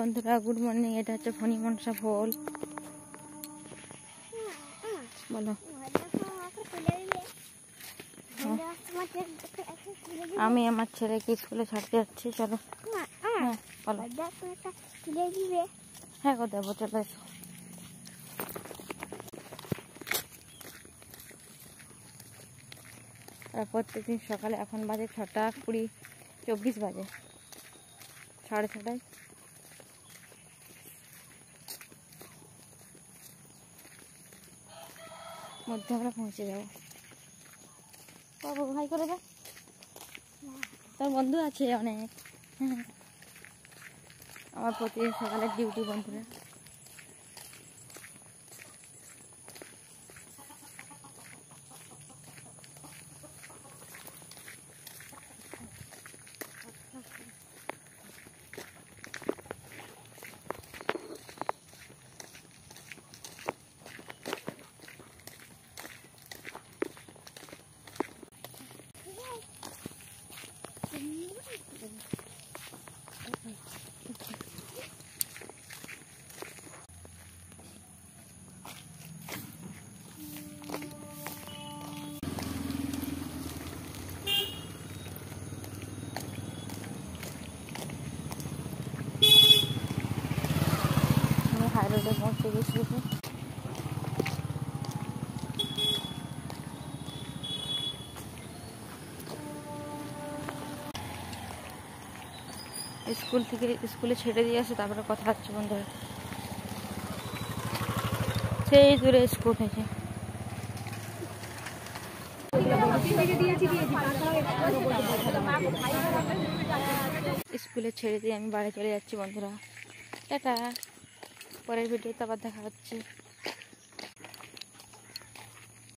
বন্ধুরা good morning. এটা হচ্ছে ফণি মনসা ফল। বলো। আমি আমার ছেলেকে স্কুলে ছাড়তে যাচ্ছি। চলো। হ্যাঁ বলো। হ্যাঁ গো দেবো, চলে এসো। আর প্রত্যেকদিন সকালে এখন বাজে 6:20 বাজে, 6:30 মধ্যে আমরা পৌঁছে যাবো। বাবু ভাই করে দে, তোর বন্ধু আছে অনেক। আমার প্রতিদিন সকালের ডিউটি বন্ধুরা। হাই রোডে পৌঁছে গেছি। স্কুলে ছেড়ে দিয়ে আসে, তারপরে কথা হচ্ছে বন্ধুরা। সেই দূরে স্কুল আছে। স্কুলে ছেড়ে দিয়ে আমি বাড়ি চলে যাচ্ছি বন্ধুরা। টাটা। পরের ভিডিওতে আবার দেখা হচ্ছে।